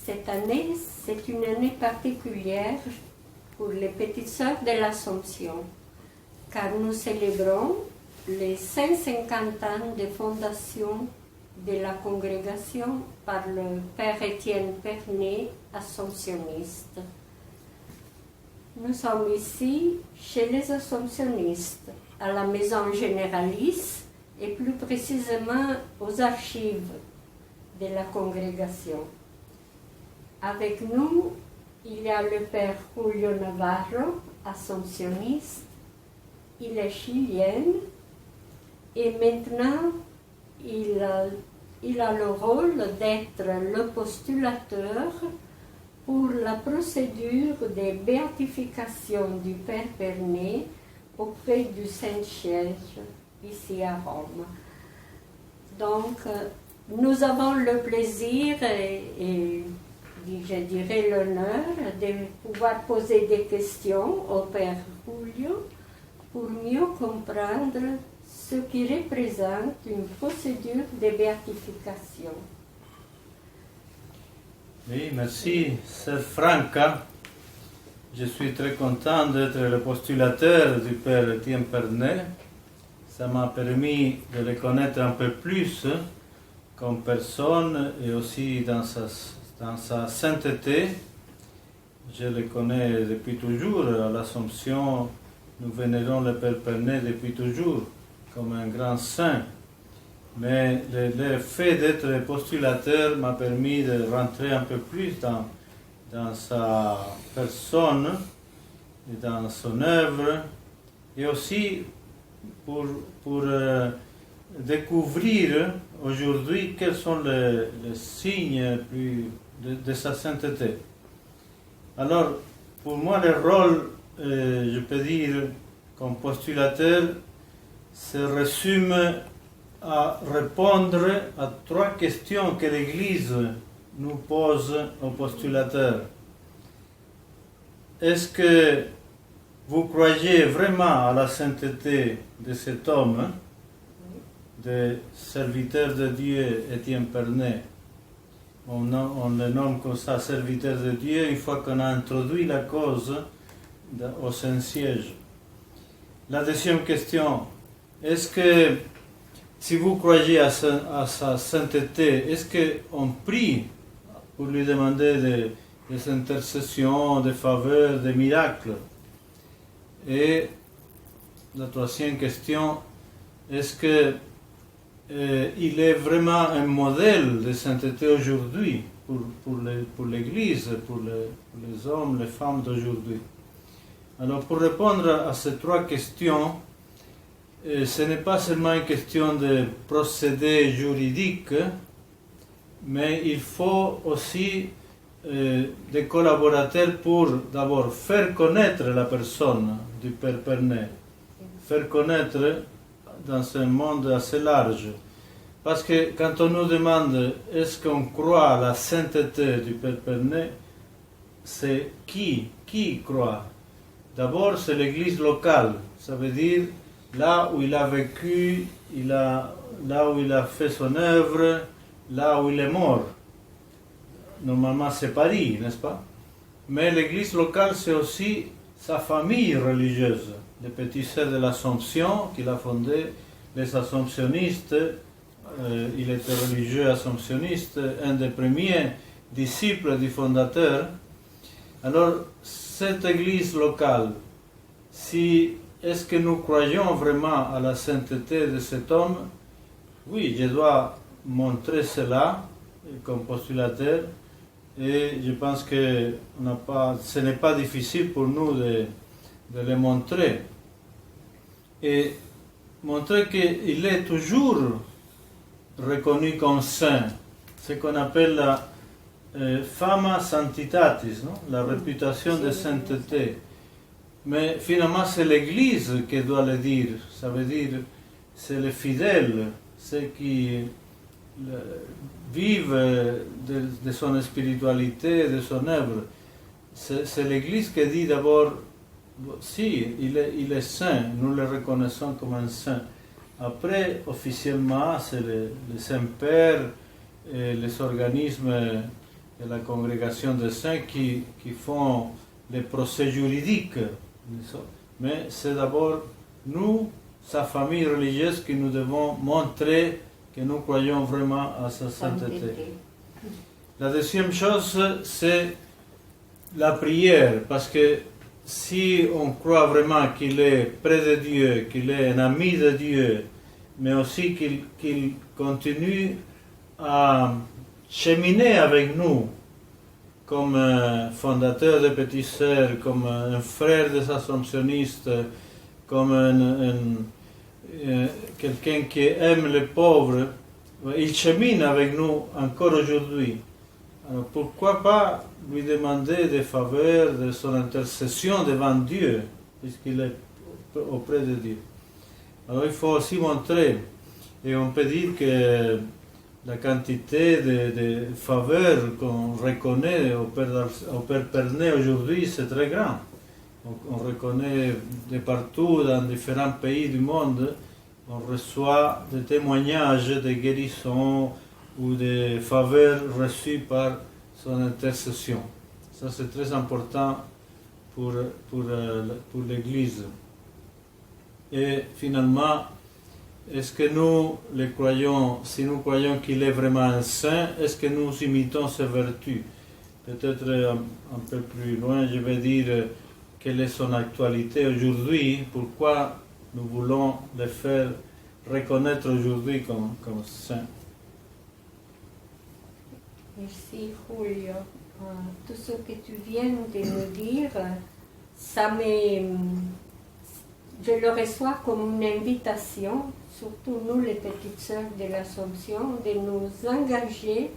Cette année, c'est une année particulière pour les petites sœurs de l'Assomption, car nous célébrons les 150 ans de fondation de la congrégation par le Père Étienne Pernet, assomptionniste. Nous sommes ici chez les assomptionnistes, à la Maison Généralice et plus précisément aux archives de la congrégation. Avec nous, il y a le Père Julio Navarro, assomptionniste. Il est chilien et maintenant il a le rôle d'être le postulateur pour la procédure de béatification du Père Pernet auprès du Saint-Siège, ici à Rome. Donc, nous avons le plaisir et je dirais l'honneur de pouvoir poser des questions au Père Julio pour mieux comprendre ce qui représente une procédure de béatification. Oui, merci, Sœur Franca. Je suis très content d'être le postulateur du Père Étienne Pernet. Ça m'a permis de le connaître un peu plus comme personne et aussi dans sa sainteté. Je le connais depuis toujours. À l'Assomption, nous vénérons le Père Pernet depuis toujours comme un grand saint. Mais le fait d'être postulateur m'a permis de rentrer un peu plus dans sa personne et dans son œuvre, et aussi pour découvrir aujourd'hui quels sont les signes de sa sainteté. Alors, pour moi, le rôle, je peux dire, comme postulateur, se résume à répondre à 3 questions que l'Église nous pose aux postulateurs. Est-ce que vous croyez vraiment à la sainteté de cet homme, de serviteur de Dieu Étienne Pernet? On le nomme comme ça, serviteur de Dieu, une fois qu'on a introduit la cause au Saint-Siège. La deuxième question, est-ce que si vous croyez à sa sainteté, est-ce qu'on prie pour lui demander des intercessions, des faveurs, des miracles? Et la troisième question, est-ce qu'il est vraiment un modèle de sainteté aujourd'hui pour l'Église, pour les hommes, les femmes d'aujourd'hui? Alors, pour répondre à ces 3 questions, ce n'est pas seulement une question de procédé juridique, mais il faut aussi des collaborateurs pour d'abord faire connaître la personne du Père Pernet, faire connaître dans un monde assez large. Parce que quand on nous demande est-ce qu'on croit à la sainteté du Père Pernet, c'est qui croit? D'abord, c'est l'Église locale, ça veut dire là où il a vécu, là où il a fait son œuvre, là où il est mort. Normalement, c'est Paris, n'est-ce pas? Mais l'Église locale, c'est aussi sa famille religieuse. Les petits sœurs de l'Assomption qu'il a fondé, les Assomptionnistes. Il était religieux assomptionniste, un des premiers disciples du fondateur. Alors, cette Église locale, est-ce que nous croyons vraiment à la sainteté de cet homme? Oui, je dois montrer cela comme postulateur, et je pense que ce n'est pas difficile pour nous de le montrer. Et montrer qu'il est toujours reconnu comme saint, ce qu'on appelle la fama sanctitatis, non? La réputation de sainteté. Mais finalement, c'est l'Église qui doit le dire. Ça veut dire, c'est les fidèles, ceux qui vivent de son spiritualité, de son œuvre. C'est l'Église qui dit d'abord, si, il est saint, nous le reconnaissons comme un saint. Après, officiellement, c'est les saints-pères et les organismes et la congrégation des saints qui font les procès juridiques. Mais c'est d'abord nous, sa famille religieuse, que nous devons montrer que nous croyons vraiment à sa sainteté. La deuxième chose, c'est la prière, parce que si on croit vraiment qu'il est près de Dieu, qu'il est un ami de Dieu, mais aussi qu'il continue à cheminer avec nous comme fondateur de Petites Sœurs, comme un frère des Assomptionnistes, comme quelqu'un qui aime les pauvres, il chemine avec nous encore aujourd'hui. Alors pourquoi pas lui demander des faveurs, de son intercession devant Dieu, puisqu'il est auprès de Dieu. Alors il faut aussi montrer, et on peut dire que la quantité de faveurs qu'on reconnaît au Père Pernet aujourd'hui, c'est très grand. On reconnaît de partout, dans différents pays du monde, on reçoit des témoignages de guérison ou de faveurs reçues par son intercession. Ça, c'est très important pour l'Église. Et finalement, est-ce que nous, les croyants, si nous croyons qu'il est vraiment un saint, est-ce que nous imitons ses vertus? Peut-être un peu plus loin, je vais dire quelle est son actualité aujourd'hui, pourquoi nous voulons le faire reconnaître aujourd'hui comme saint. Merci Julio. Tout ce que tu viens de nous dire, je le reçois comme une invitation, surtout nous les petites sœurs de l'Assomption, de nous engager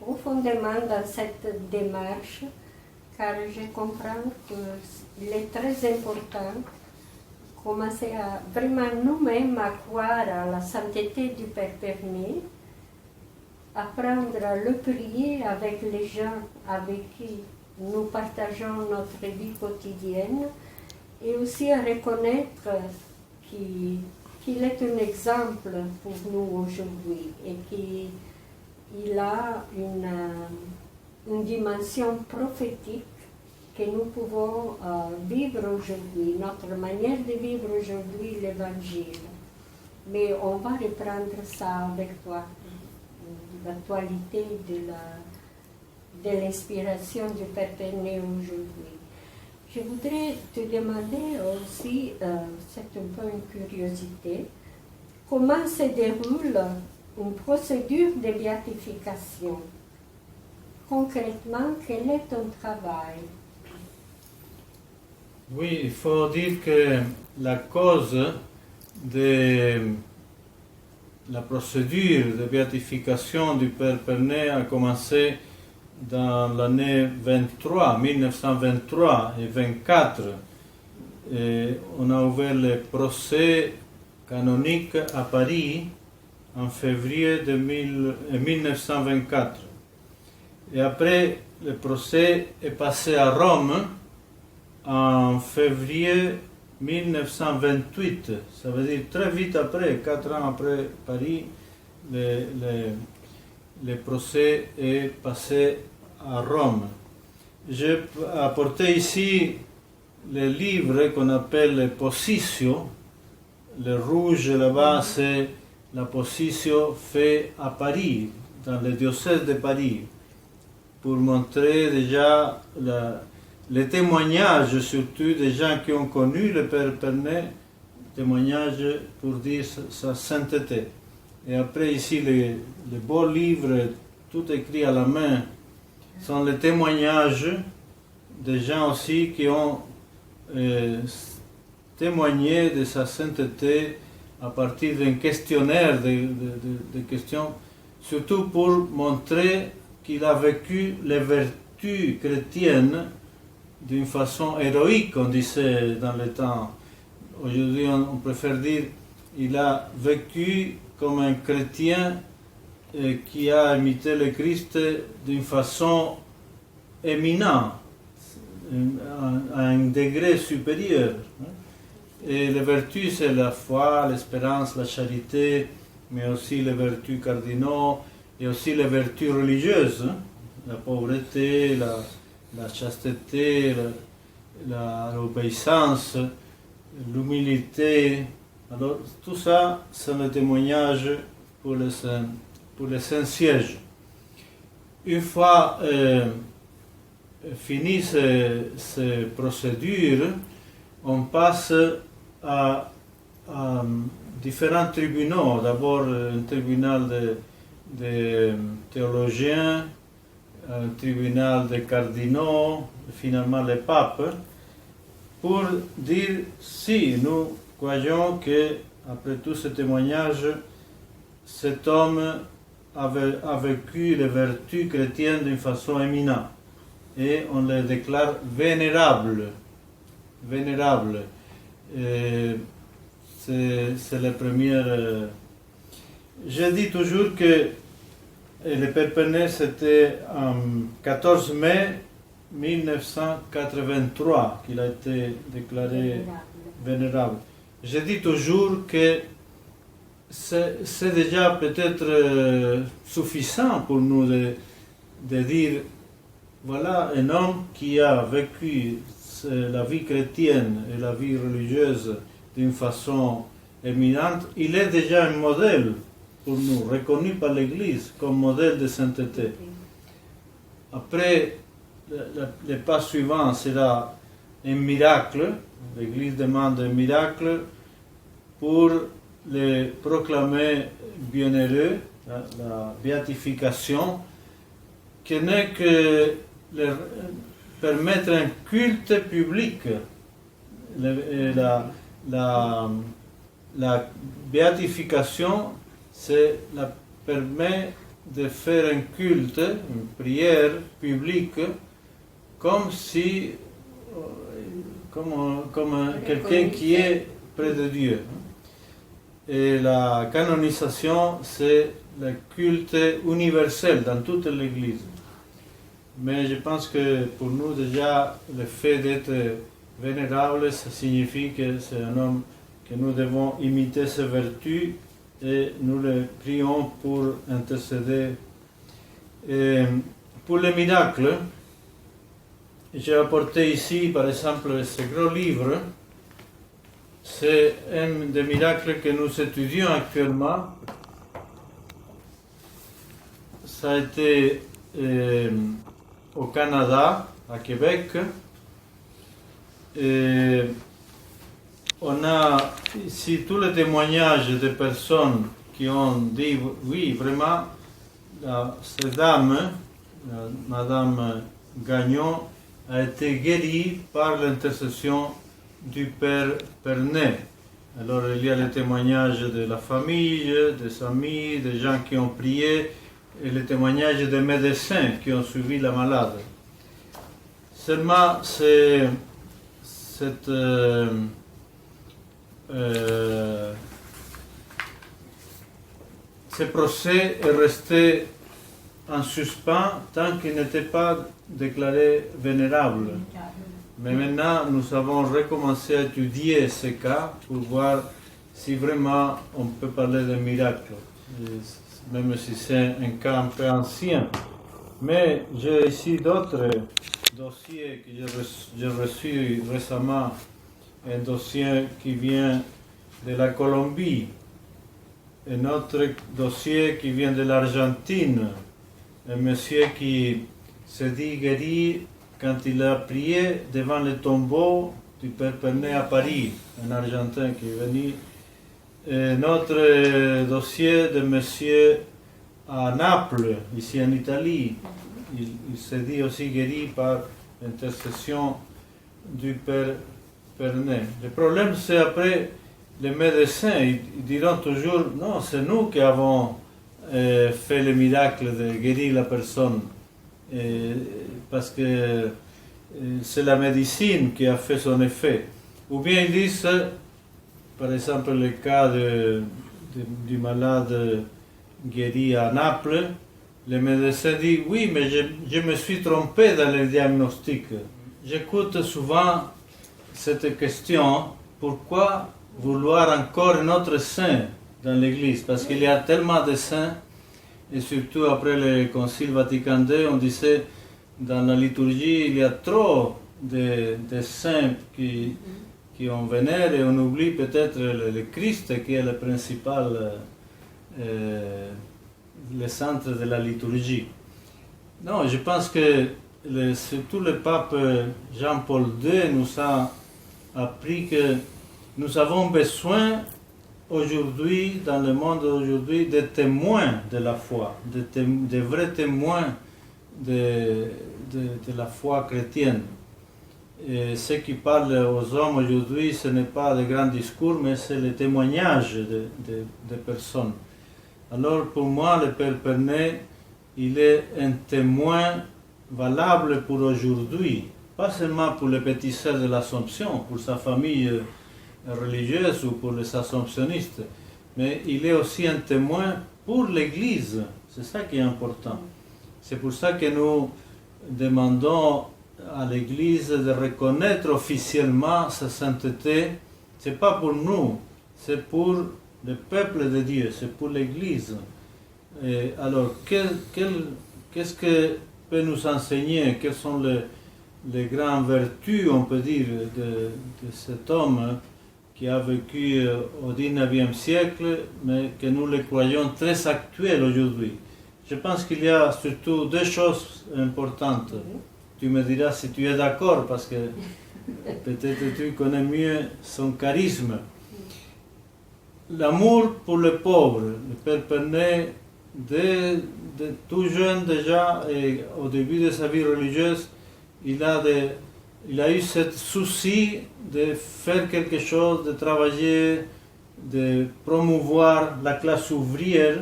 profondément dans cette démarche, car je comprends qu'il est très important de commencer à vraiment nous-mêmes à croire à la sainteté du Père Pernet, apprendre à le prier avec les gens avec qui nous partageons notre vie quotidienne, et aussi à reconnaître qu'il est un exemple pour nous aujourd'hui et qu'il a une dimension prophétique que nous pouvons vivre aujourd'hui, notre manière de vivre aujourd'hui l'Évangile. Mais on va reprendre ça avec toi, l'actualité de l'inspiration du Père Pernet aujourd'hui. Je voudrais te demander aussi, c'est un peu une curiosité, comment se déroule une procédure de béatification? Concrètement, quel est ton travail? Oui, il faut dire que la cause de la procédure de béatification du Père Pernet a commencé dans l'année 1923 et 1924. On a ouvert le procès canonique à Paris en février 1924. Et après, le procès est passé à Rome en février 1928. Ça veut dire très vite après, 4 ans après Paris, le procès est passé à Rome. J'ai apporté ici le livre qu'on appelle le Position. Le rouge là-bas, c'est la Position faite à Paris, dans le diocèse de Paris, pour montrer déjà les témoignages, surtout des gens qui ont connu le Père Pernet, témoignages pour dire sa sainteté. Et après ici, les beaux livres, tout écrit à la main, sont les témoignages des gens aussi qui ont témoigné de sa sainteté à partir d'un questionnaire, de questions, surtout pour montrer qu'il a vécu les vertus chrétiennes d'une façon héroïque, on disait dans le temps. Aujourd'hui, on préfère dire qu'il a vécu comme un chrétien qui a imité le Christ d'une façon éminente, à un degré supérieur. Et les vertus, c'est la foi, l'espérance, la charité, mais aussi les vertus cardinaux et aussi les vertus religieuses. la pauvreté, la chasteté, l'obéissance, l'humilité. Alors tout ça, c'est le témoignage pour les saints sièges. Une fois finies ces procédures, on passe à différents tribunaux. D'abord un tribunal de théologiens, un tribunal de cardinaux, finalement les papes, pour dire si nous croyons que, après tous ces témoignages, cet homme a vécu les vertus chrétiennes d'une façon éminente. Et on les déclare vénérables. Vénérables. C'est la première. Je dis toujours que le Père Pernet, c'était en 14 mai 1983 qu'il a été déclaré vénérable. Je dis toujours que c'est déjà peut-être suffisant pour nous de dire voilà un homme qui a vécu la vie chrétienne et la vie religieuse d'une façon éminente. Il est déjà un modèle pour nous, reconnu par l'Église comme modèle de sainteté. Après, le pas suivant sera un miracle. L'Église demande un miracle pour le proclamer bienheureux, la béatification, qui n'est que permettre un culte public. La béatification, la permet de faire un culte, une prière publique, comme si, comme quelqu'un qui est près de Dieu. Et la canonisation, c'est le culte universel dans toute l'Église. Mais je pense que pour nous déjà, le fait d'être vénérable, ça signifie que c'est un homme que nous devons imiter ses vertus et nous le prions pour intercéder. Et pour les miracles, j'ai apporté ici par exemple ce gros livre. C'est un des miracles que nous étudions actuellement. Ça a été au Canada, à Québec. Et on a ici tous les témoignages de personnes qui ont dit oui, vraiment, cette dame, Madame Gagnon, a été guérie par l'intercession du Père Pernet. Alors il y a les témoignages de la famille, des amis, des gens qui ont prié, et les témoignages des médecins qui ont suivi la malade. Seulement, ce procès est resté en suspens tant qu'il n'était pas déclaré vénérable. Mais maintenant, nous avons recommencé à étudier ce cas pour voir si vraiment on peut parler de miracle, même si c'est un cas un peu ancien. Mais j'ai ici d'autres dossiers que j'ai reçus récemment. Un dossier qui vient de la Colombie, un autre dossier qui vient de l'Argentine, un monsieur qui se dit guéri quand il a prié devant le tombeau du Père Pernet à Paris, un Argentin qui est venu. Un autre dossier de monsieur à Naples, ici en Italie. Il se dit aussi guéri par l'intercession du Père Pernet. Le problème, c'est après, les médecins, ils diront toujours, non, c'est nous qui avons fait le miracle de guérir la personne. Parce que c'est la médecine qui a fait son effet. Ou bien ils disent, par exemple, le cas du malade guéri à Naples, le médecin dit, oui, mais je me suis trompé dans le diagnostic. J'écoute souvent cette question, pourquoi vouloir encore un autre saint dans l'Église? Parce qu'il y a tellement de saints et surtout après le Concile Vatican II, on disait dans la liturgie, il y a trop de saints qui on vénère et on oublie peut-être le Christ qui est le principal, le centre de la liturgie. Non, je pense que surtout le pape Jean-Paul II nous a appris que nous avons besoin aujourd'hui, dans le monde d'aujourd'hui, de témoins de la foi, de vrais témoins de la foi chrétienne. Et ce qui parle aux hommes aujourd'hui, ce n'est pas de grands discours, mais c'est le témoignage de personnes. Alors pour moi, le Père Pernet, il est un témoin valable pour aujourd'hui, pas seulement pour les petits sœurs de l'Assomption, pour sa famille religieuse ou pour les assomptionnistes, mais il est aussi un témoin pour l'Église. C'est ça qui est important. C'est pour ça que nous demandons à l'Église de reconnaître officiellement sa sainteté. Ce n'est pas pour nous, c'est pour le peuple de Dieu, c'est pour l'Église. Et alors, qu'est-ce que peut nous enseigner? Quelles sont les grandes vertus, on peut dire, de cet homme qui a vécu au XIXe siècle, mais que nous le croyons très actuel aujourd'hui? Je pense qu'il y a surtout deux choses importantes. Tu me diras si tu es d'accord, parce que peut-être tu connais mieux son charisme. L'amour pour le pauvre. Le Père Pernet, de tout jeune déjà, et au début de sa vie religieuse, il a eu ce souci de faire quelque chose, de travailler, de promouvoir la classe ouvrière,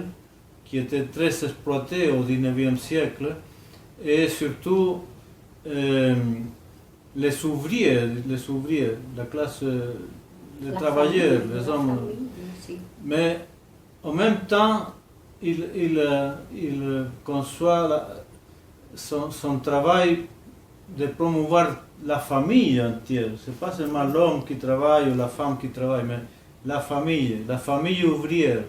qui était très exploitée au XIXe siècle, et surtout les ouvriers, la classe, les travailleurs, les hommes. Mais en même temps, il conçoit son travail de promouvoir la famille entière. Ce n'est pas seulement l'homme qui travaille ou la femme qui travaille, mais la famille ouvrière.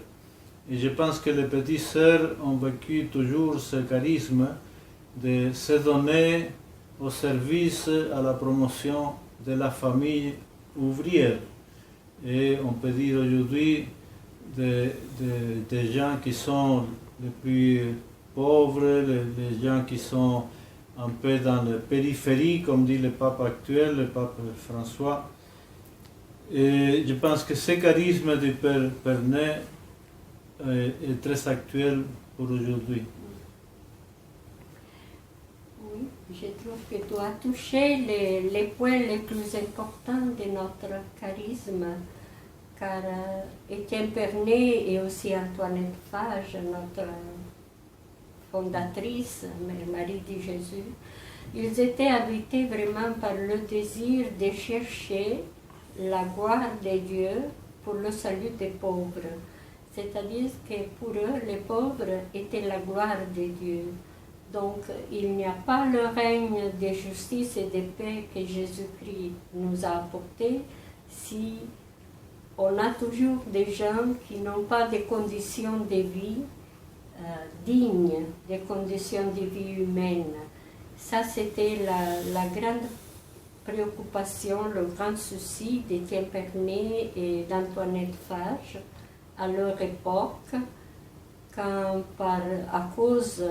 Et je pense que les petites sœurs ont vécu toujours ce charisme de se donner au service, à la promotion de la famille ouvrière. Et on peut dire aujourd'hui des gens qui sont les plus pauvres, les gens qui sont un peu dans la périphérie, comme dit le pape actuel, le pape François. Et je pense que ce charisme du Père Pernet est très actuel pour aujourd'hui. Oui, je trouve que tu as touché les points les plus importants de notre charisme, car Étienne Pernet et aussi Antoinette Fage, notre fondatrice, Mère Marie de Jésus, ils étaient habités vraiment par le désir de chercher la gloire de Dieu pour le salut des pauvres. C'est-à-dire que pour eux, les pauvres étaient la gloire de Dieu. Donc, il n'y a pas le règne de justice et de paix que Jésus-Christ nous a apporté si on a toujours des gens qui n'ont pas de conditions de vie dignes, des conditions de vie humaines. Ça, c'était la grande préoccupation, le grand souci d'Étienne Pernet et d'Antoinette Fage à leur époque, quand à cause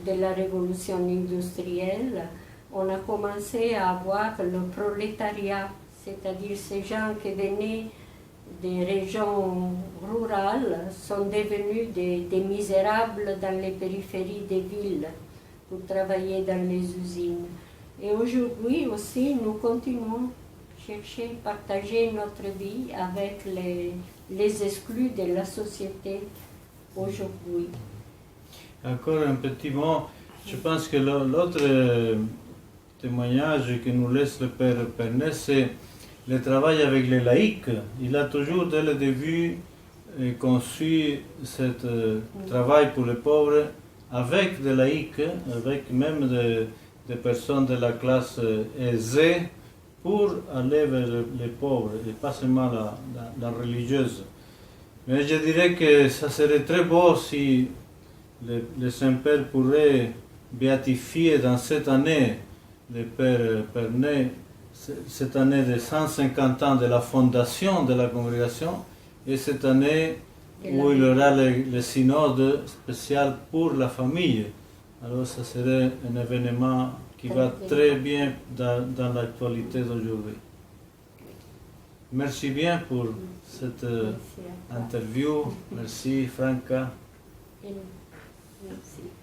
de la révolution industrielle, on a commencé à avoir le prolétariat, c'est-à-dire ces gens qui venaient des régions rurales sont devenus des misérables dans les périphéries des villes pour travailler dans les usines. Et aujourd'hui aussi, nous continuons à chercher, partager notre vie avec les exclus de la société aujourd'hui. Encore un petit mot. Je pense que l'autre témoignage que nous laisse le Père Pernet, c'est le travail avec les laïcs. Il a toujours, dès le début, conçu ce travail pour les pauvres avec des laïcs, avec même des personnes de la classe aisée, pour aller vers les pauvres, et pas seulement la religieuse. Mais je dirais que ça serait très beau si le Saint-Père pourrait béatifier dans cette année le Père Pernet, cette année de 150 ans de la fondation de la congrégation, et cette année où il y aura le synode spécial pour la famille. Alors ça serait un événement qui va très bien dans l'actualité d'aujourd'hui. Merci bien pour cette interview. Merci Franca. Merci.